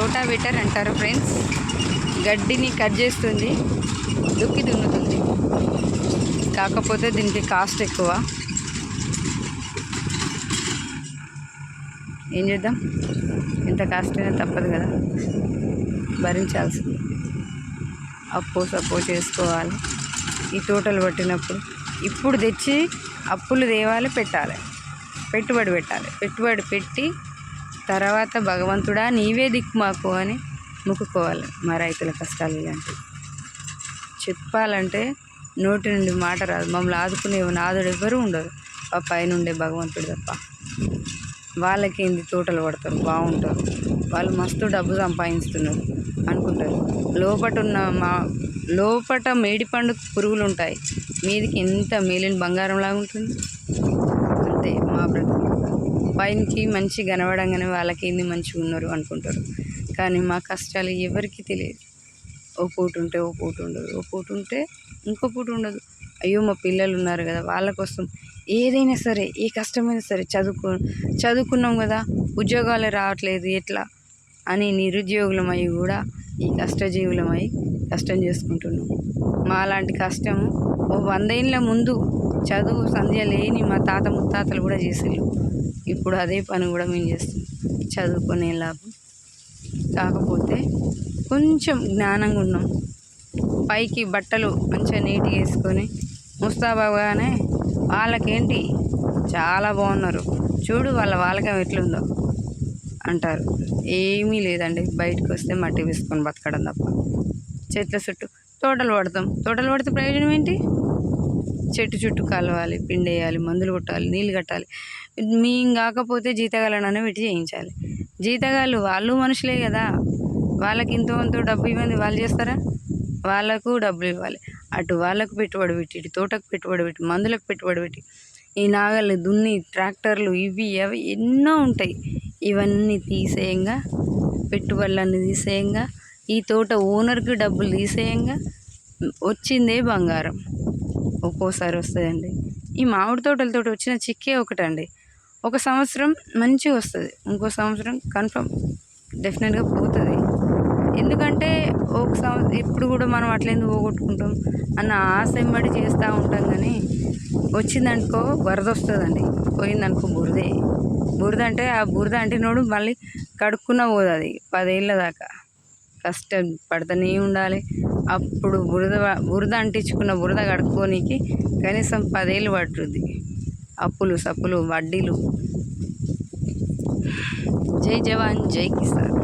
Rotavator అంటారు friends. గడ్డిని cut చేస్తుంది, దుక్కి దున్నుతుంది. కాకపోతే దీనికి కాస్ట్ ఎక్కువ. ఏం చేద్దాం, ఎంత కాస్ట్ అయినా తప్పదు కదా, భరించాల్సింది. అప్పు సప్పు చేసుకోవాలి. ఈ తోటలు పట్టినప్పుడు ఇప్పుడు తెచ్చి అప్పులు తేవాలి, పెట్టుబడి పెట్టాలి. పెట్టుబడి పెట్టి తర్వాత భగవంతుడా నీవే దిక్కు మాకు అని మొక్కుకోవాలి. మా రైతుల కష్టాలు ఇలాంటివి. చెప్పాలంటే నోటి నుండి మాట రాదు. మమ్మల్ని ఆదుకునే నాదుడు ఎవ్వరూ ఉండరు ఆ పైనుండే భగవంతుడు తప్ప. వాళ్ళకేంది తోటలు పడతారు, బాగుంటారు, వాళ్ళు మస్తు డబ్బు సంపాదిస్తున్నారు అనుకుంటారు. లోపట మేడి పండు పురుగులు ఉంటాయి, మీదికి ఎంత మేలిన బంగారంలాగా ఉంటుంది. అంతే మా బ్రతుకు. పైనకి మంచి కనబడంగానే వాళ్ళకేంది మంచిగా ఉన్నారు అనుకుంటారు. కానీ మా కష్టాలు ఎవరికి తెలియదు. ఓ పూట ఉంటే ఓ పూట ఉండదు, ఓ పూట ఉంటే ఇంకో పూట ఉండదు. అయ్యో మా పిల్లలు ఉన్నారు కదా, వాళ్ళ కోసం ఏదైనా సరే, ఏ కష్టమైనా సరే, చదువుకున్నాం కదా, ఉద్యోగాలు రావట్లేదు ఎట్లా అని నిరుద్యోగులమై కూడా ఈ కష్టజీవులమై కష్టం చేసుకుంటున్నాం. మా లాంటి కష్టం ఓ 100 ఏళ్ళ ముందు చదువు సంధ్య లేని మా తాత ముత్తాతలు కూడా చేసేళ్ళు. ఇప్పుడు అదే పని కూడా మేము చేస్తున్నాం. చదువుకునే లాభం కాకపోతే కొంచెం జ్ఞానంగా ఉన్నాం. పైకి బట్టలు మంచిగా నీట్గా వేసుకొని ముస్తాబాగానే వాళ్ళకేంటి చాలా బాగున్నారు, చూడు వాళ్ళ వాళ్ళకం ఎట్లుందో అంటారు. ఏమీ లేదండి, బయటకు వస్తే మట్టి వేసుకొని బతకడం తప్ప. చెట్ల చుట్టూ తోటలు పడితే ప్రయోజనం ఏంటి? చెట్టు చుట్టూ కలవాలి, పిండేయాలి, మందులు కొట్టాలి, నీళ్ళు కట్టాలి. మేము కాకపోతే జీతగాళ్ళననే పెట్టి చేయించాలి. జీతగాళ్ళు వాళ్ళు మనుషులే కదా, వాళ్ళకి ఇంతో డబ్బు ఇవ్వండి, వాళ్ళు చేస్తారా? వాళ్ళకు డబ్బులు ఇవ్వాలి. అటు వాళ్ళకు పెట్టుబడి పెట్టి, ఇటు తోటకు పెట్టుబడి పెట్టి, మందులకు పెట్టుబడి పెట్టి, ఈ నాగళ్ళు దున్ని, ట్రాక్టర్లు ఇవి అవి ఎన్నో ఉంటాయి. ఇవన్నీ తీసేయంగా, పెట్టుబడులన్నీ తీసేయంగా, ఈ తోట ఓనర్కి డబ్బులు తీసేయంగా వచ్చిందే బంగారం. ఒక్కోసారి వస్తుందండి. ఈ మామిడి తోటలతో వచ్చిన చిక్కే ఒకటండి, ఒక సంవత్సరం మంచిగా వస్తుంది, ఇంకో సంవత్సరం కన్ఫర్మ్ డెఫినెట్గా పోతుంది. ఎందుకంటే ఒక సంవత్సరం ఎప్పుడు కూడా మనం అట్లెందుకు పోగొట్టుకుంటాం అన్న ఆశ ఎంబడి చేస్తూ ఉంటాం. కానీ వచ్చిందనుకో వరద వస్తుందండి, పోయిందనుకో బురద అంటే ఆ బురద అంటినోడు మళ్ళీ కడుక్కున్న పోదు అది 10 ఏళ్ళ దాకా. కష్టం పడుతూనే ఉండాలి. అప్పుడు బురద అంటించుకున్న బురద కడుక్కోనికి కనీసం 10 ఏళ్ళు పడుతుంది. అప్పులు సప్పులు వడ్డీలు. జై జవాన్ జై కిసాన్.